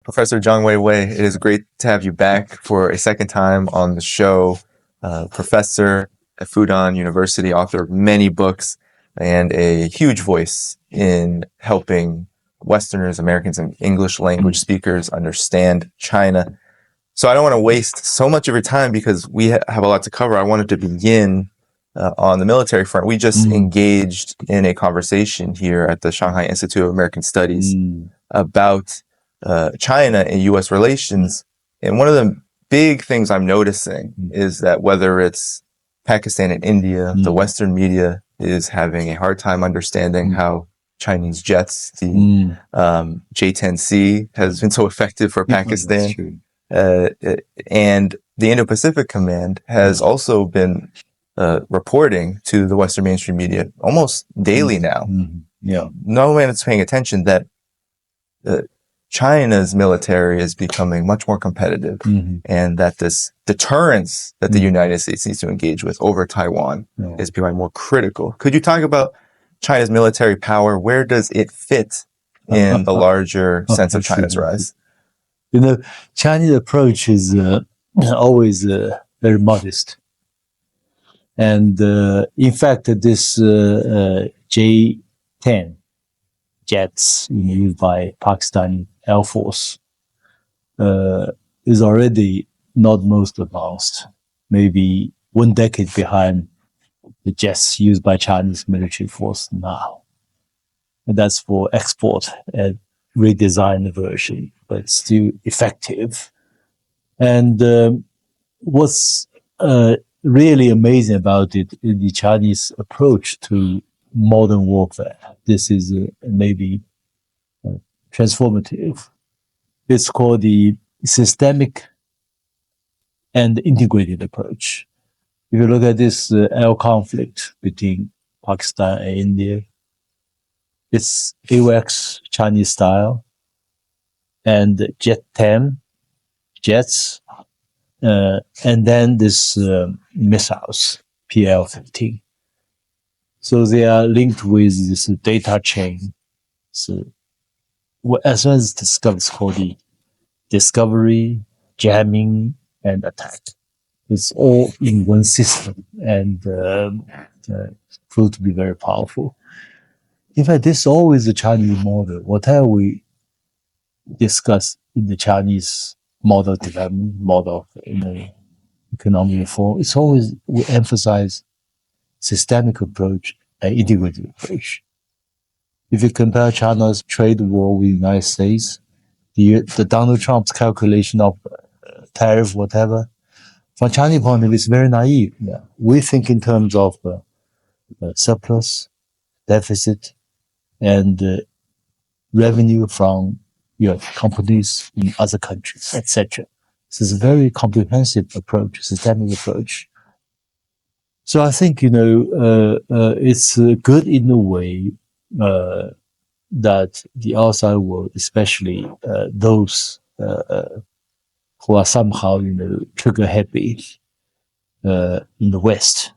Professor Zhang Weiwei, it is great to have you back for a second time on the show. Professor at Fudan University, author of many books, and a huge voice in helping Westerners, Americans, and English language speakers understand China. So I don't want to waste so much of your time because we have a lot to cover. I wanted to begin on the military front. We just engaged in a conversation here at the Shanghai Institute of American Studies about China and U.S. relations. And one of the big things I'm noticing is that whether it's Pakistan and India, the Western media is having a hard time understanding how Chinese jets, the J-10C, has been so effective for Pakistan. And the Indo-Pacific Command has also been reporting to the Western mainstream media almost daily now. No one is paying attention that China's military is becoming much more competitive and that this deterrence that the United States needs to engage with over Taiwan is becoming more critical. Could you talk about China's military power? Where does it fit in the larger sense of China's rise? You know, Chinese approach is always very modest. And in fact, this J-10 jets used by Pakistani Air Force is already not most advanced, maybe 1 decade behind the jets used by Chinese military force now. And that's for export and redesigned version, but still effective. And what's really amazing about it is the Chinese approach to modern warfare. This is maybe transformative. It's called the systemic and integrated approach. If you look at this air conflict between Pakistan and India, it's AWACS Chinese style and Jet-10 jets, and then this missiles, PL-15. So they are linked with this data chain. So as well as discovered, it's called the discovery, jamming, and attack. It's all in one system and proved to be very powerful. In fact, this is always the Chinese model. Whatever we discuss in the Chinese model development, model of economic reform, it's always we emphasize systemic approach and integrated approach. If you compare China's trade war with the United States, the Donald Trump's calculation of tariff, whatever, from Chinese point of view, it's very naive. We think in terms of surplus, deficit, and revenue from companies in other countries, etc. This is a very comprehensive approach, systemic approach. So I think, it's good in a way that the outside world, especially those who are somehow, trigger happy in the West,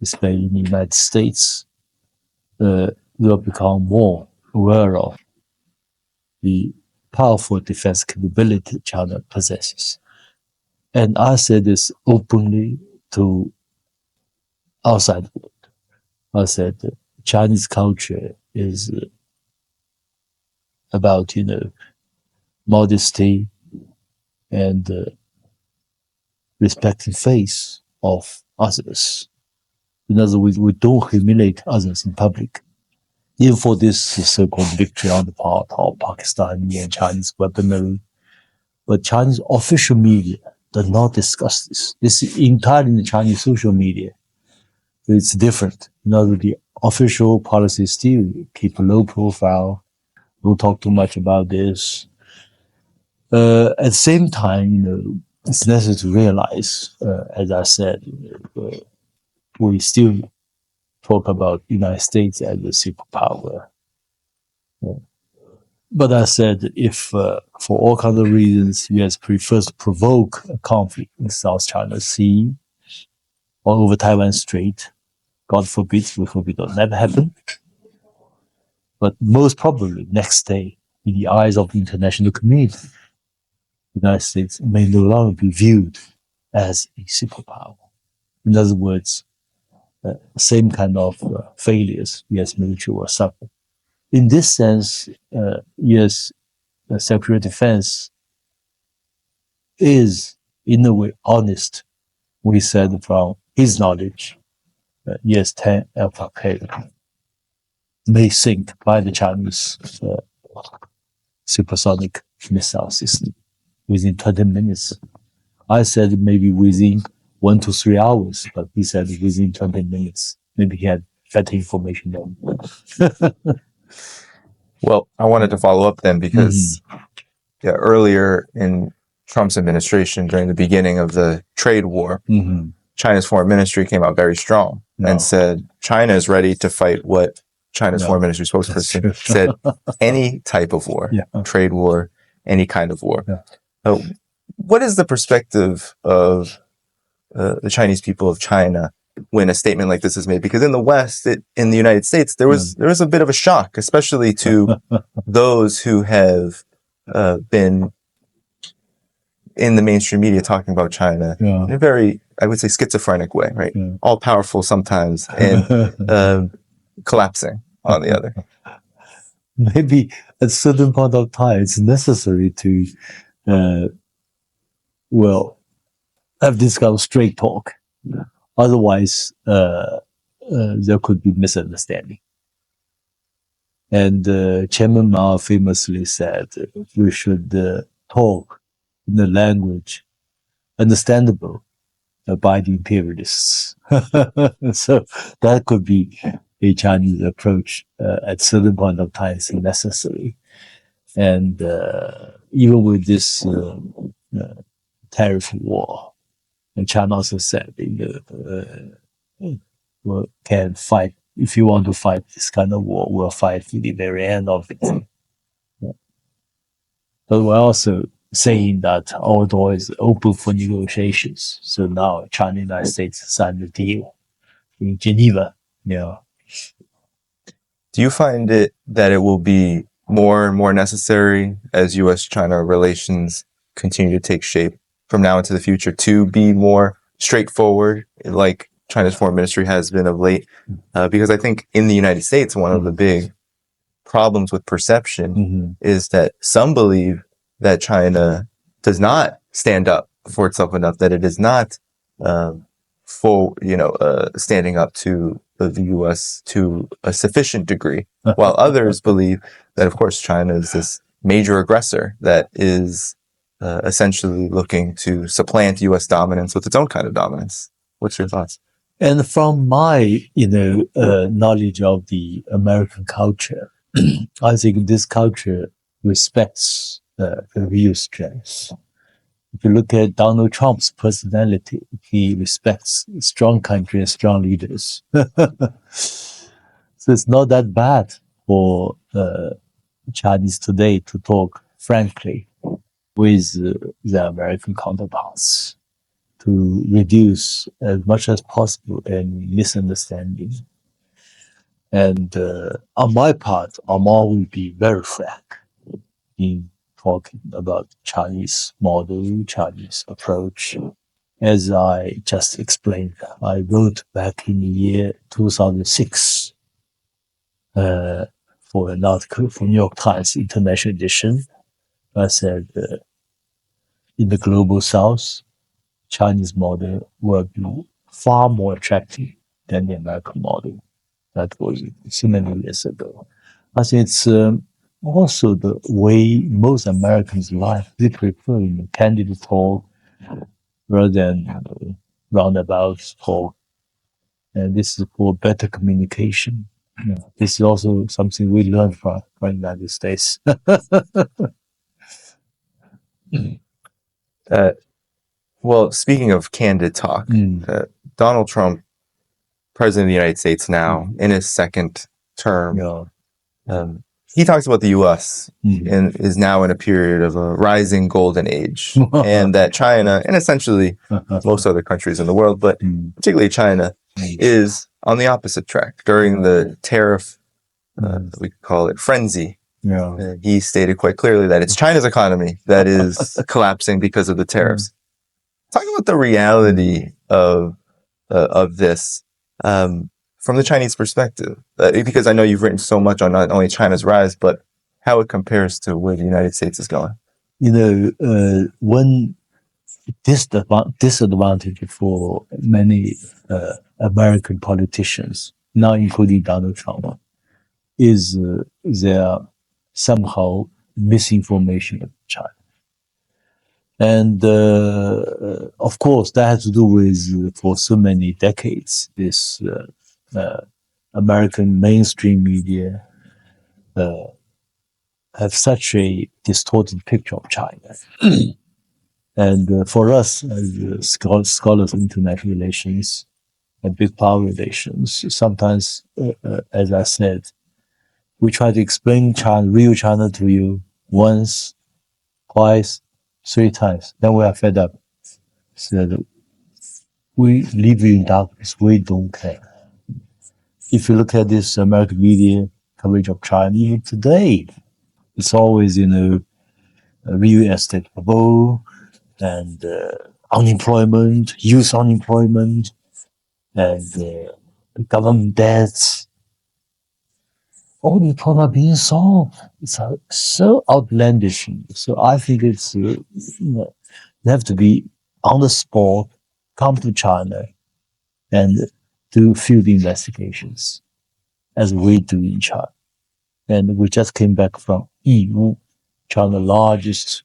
especially in the United States, will become more aware of the powerful defense capability China possesses. And I said this openly to outside world. I said Chinese culture is about, modesty and respecting faith of others. In other words, we don't humiliate others in public. Even for this so-called victory on the part of Pakistani and Chinese weaponry. But Chinese official media does not discuss this. This is entirely in the Chinese social media. So it's different. In other words, the official policy still keep a low profile, don't talk too much about this. At the same time, it's necessary to realize, as I said, we still talk about United States as a superpower. But I said, if for all kinds of reasons, US prefers to provoke a conflict in South China Sea or over Taiwan Strait, God forbid, we hope it will never happen. But most probably next day, in the eyes of the international community, the United States may no longer be viewed as a superpower. In other words, same kind of failures U.S. military will suffer. In this sense, U.S. Secretary of Defense is, in a way, honest. We said from his knowledge, US-10 aircraft may sink by the Chinese supersonic missile system within 20 minutes. I said maybe within 1 to 3 hours, but he said within 20 minutes. Maybe he had better information than Well, I wanted to follow up then because earlier in Trump's administration, during the beginning of the trade war, China's foreign ministry came out very strong and said China is ready to fight what China's foreign ministry spokesperson said, any type of war, trade war, any kind of war. What is the perspective of the Chinese people of China when a statement like this is made? Because in the West, in the United States, there was a bit of a shock, especially to those who have been in the mainstream media talking about China in a very, I would say, schizophrenic way, right? All powerful sometimes and collapsing on the other. Maybe at a certain point of time, it's necessary to, have this kind of straight talk. Otherwise, there could be misunderstanding. And Chairman Mao famously said we should talk in a language understandable by the imperialists. So that could be a Chinese approach at certain point of time is necessary. And even with this tariff war, and China also said, we can fight. If you want to fight this kind of war, we'll fight to the very end of it. But we're also saying that our door is open for negotiations. So now China and the United States signed a deal in Geneva. Do you find that it will be more and more necessary as U.S.-China relations continue to take shape from now into the future to be more straightforward, like China's foreign ministry has been of late? Because I think in the United States, one of the big problems with perception is that some believe that China does not stand up for itself enough, that it is not standing up to the U.S. to a sufficient degree, while others believe that, of course, China is this major aggressor that is essentially looking to supplant U.S. dominance with its own kind of dominance. What's your thoughts? And from my, knowledge of the American culture, I think this culture respects the real strengths. If you look at Donald Trump's personality, he respects strong country and strong leaders. So it's not that bad for Chinese today to talk frankly with their American counterparts to reduce as much as possible any misunderstanding. And on my part, I'm always be very frank in talking about Chinese model, Chinese approach. As I just explained, I wrote back in the year 2006 for an article for New York Times International Edition. I said, in the global south, Chinese model will be far more attractive than the American model. That was so many years ago. I think it's also the way most Americans like. They prefer candid talk rather than roundabout talk. And this is for better communication. This is also something we learned from the United States. Well, speaking of candid talk, Donald Trump, President of the United States now, in his second term, he talks about the U.S. and is now in a period of a rising golden age, and that China, and essentially most other countries in the world, but particularly China, is on the opposite track during the tariff, we could call it frenzy Yeah. He stated quite clearly that it's China's economy that is collapsing because of the tariffs. Talk about the reality of this from the Chinese perspective, because I know you've written so much on not only China's rise, but how it compares to where the United States is going. One disadvantage for many American politicians, now including Donald Trump, is their somehow misinformation of China. And of course, that has to do with, for so many decades, this American mainstream media have such a distorted picture of China. And for us, as scholars of international relations and big power relations, sometimes, as I said, we try to explain China, real China to you once, twice, 3 times. Then we are fed up. So we live in darkness. We don't care. If you look at this American media coverage of China, even today, it's always, real estate bubble and unemployment, youth unemployment, and government debts. All these problems are being solved. It's so outlandish. So I think it's you have to be on the spot, come to China, and do field investigations, as we do in China. And we just came back from EU, China's largest,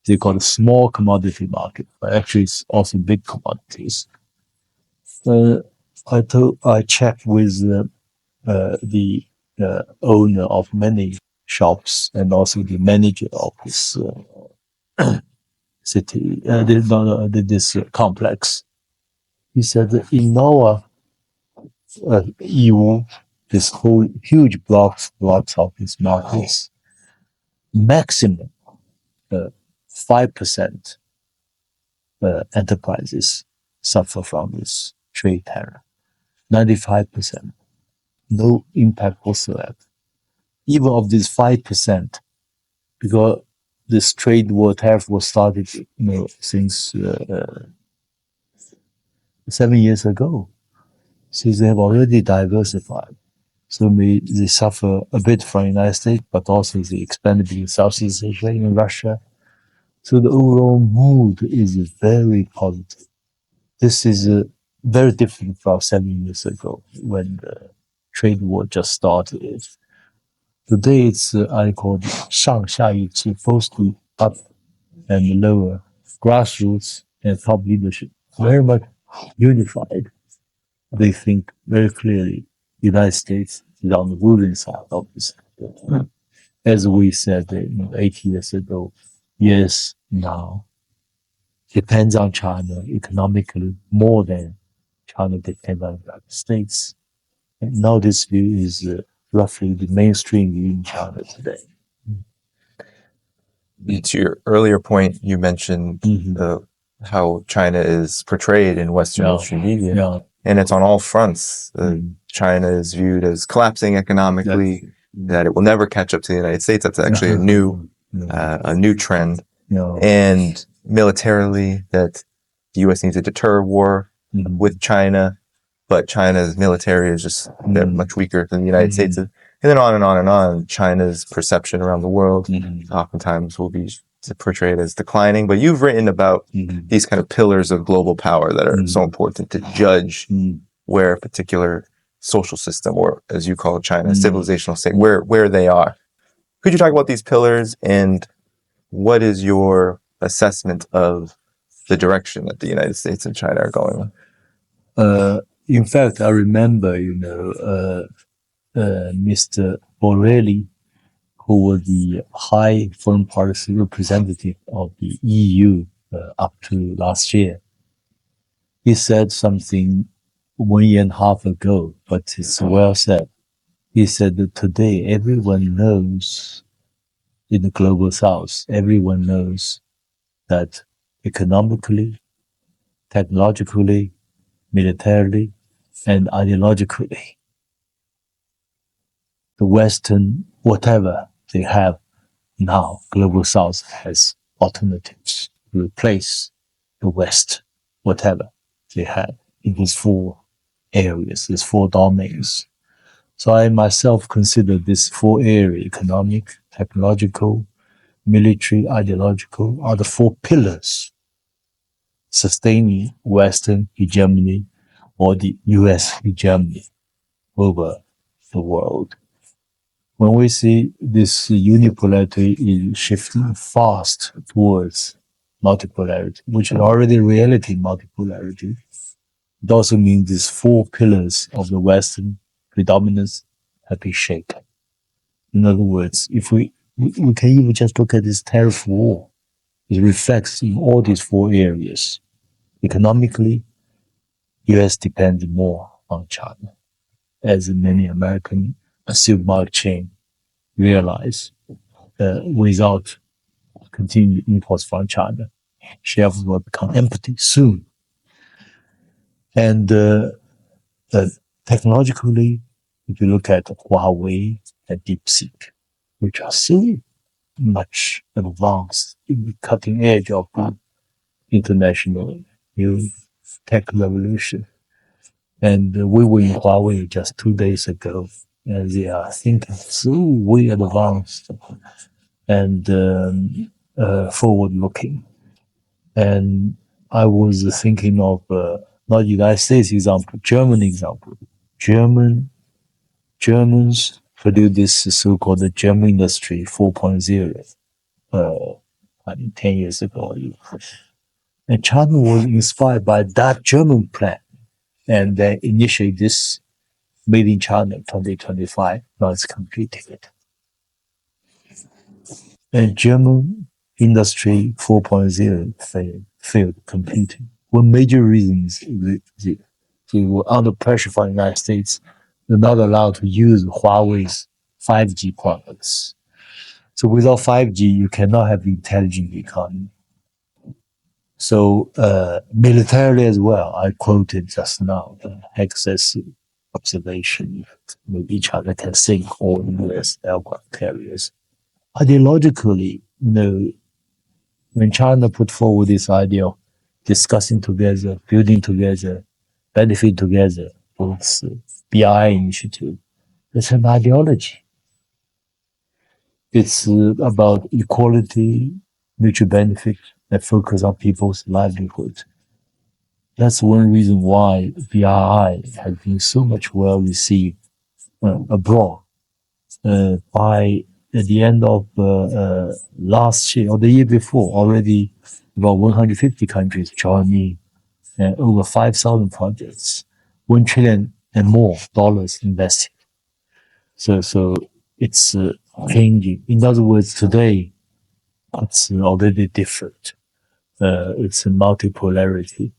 they call it small commodity market, but actually it's also big commodities. I checked with the owner of many shops and also the manager of this city, this complex. He said that in our EU, this whole huge blocks of these markets, maximum 5% enterprises suffer from this trade terror. 95%, no impact whatsoever. Even of this 5%, because this trade war tariff was started, since 7 years ago. Since they have already diversified. So they suffer a bit from the United States, but also they expanded in Southeast Asia, in Russia. So the overall mood is very positive. This is very different from 7 years ago when the trade war just started. Today it's I call it 上下一致, mostly up and lower, grassroots and top leadership, very much unified. They think very clearly the United States is on the losing side of this. As we said 80 years ago, yes, now depends on China economically more than China depends on the United States. And now this view is roughly the mainstream view in China today. To your earlier point, you mentioned how China is portrayed in Western mainstream media, and it's on all fronts. China is viewed as collapsing economically, that it will never catch up to the United States. That's actually a new trend. And militarily, that the U.S. needs to deter war with China, but China's military is just much weaker than the United States. And then on and on and on, China's perception around the world oftentimes will be portrayed as declining. But you've written about these kind of pillars of global power that are so important to judge where a particular social system, or as you call it, China, civilizational state, where they are. Could you talk about these pillars, and what is your assessment of the direction that the United States and China are going in? In fact, I remember, Mr. Borrelli, who was the high foreign policy representative of the EU up to last year. He said something 1 year and a half ago, but it's well said. He said that today everyone knows in the global south, everyone knows that economically, technologically, militarily, and ideologically, the Western whatever they have now, Global South has alternatives to replace the West, whatever they had in these four areas, these four domains. So I myself consider these four areas, economic, technological, military, ideological, are the four pillars sustaining Western hegemony or the US hegemony over the world. When we see this unipolarity is shifting fast towards multipolarity, which is already reality multipolarity, it also means these four pillars of the Western predominance have been shaken. In other words, if we can even just look at this tariff war, it reflects in all these four areas. Economically, US depends more on China, as many American supermarket chain realize without continued imports from China, shelves will become empty soon. And technologically, if you look at Huawei and DeepSeek, which are so much advanced in the cutting edge of the international new tech revolution. And we were in Huawei just 2 days ago, and they are thinking so way advanced and forward-looking. And I was thinking of not United States example, German example. Germans produced this so-called German Industry 4.0, I think 10 years ago. And China was inspired by that German plan, and they initiated this Made in China 2025. Now it's completing it. And German Industry 4.0 failed completely. One major reason is they were under pressure from the United States. They're not allowed to use Huawei's 5G products. So without 5G, you cannot have intelligent economy. So militarily as well, I quoted just now the Hex's observation. Maybe China can sink all US aircraft carriers. Ideologically, when China put forward this idea of discussing together, building together, benefit together, with BRI initiative, it's an ideology. It's about equality, mutual benefit, that focus on people's livelihood. That's one reason why BRI has been so much well received abroad. By at the end of last year or the year before, already about 150 countries joined in, and over 5,000 projects, $1 trillion and more dollars invested. So it's changing. In other words, today it's already different. It's a multipolarity.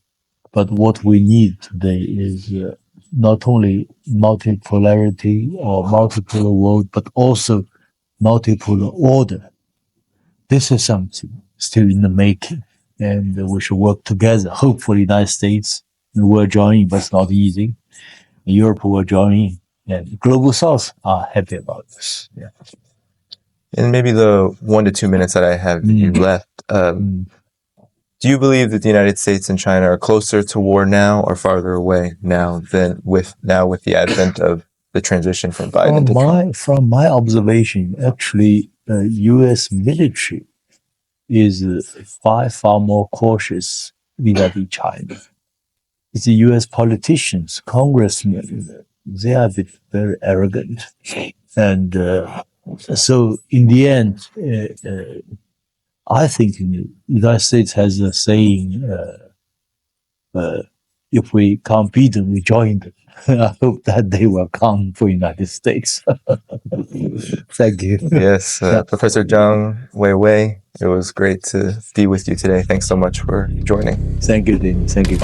But what we need today is not only multipolarity or multipolar world, but also multipolar order. This is something still in the making, and we should work together. Hopefully, the United States will join in, but it's not easy. Europe will join in, and Global South are happy about this. Yeah. In maybe the 1 to 2 minutes that I have you left, do you believe that the United States and China are closer to war now or farther away now than with the advent of the transition from Biden to Trump? From my observation, actually, U.S. military is far more cautious vis-a-vis China. It's the U.S. politicians, congressmen, they are very arrogant. And so in the end, I think the United States has a saying, if we can't beat them, we join them. I hope that they will come for United States. Thank you. Yes, Professor Zhang Weiwei, it was great to be with you today. Thanks so much for joining. Thank you, Dean. Thank you.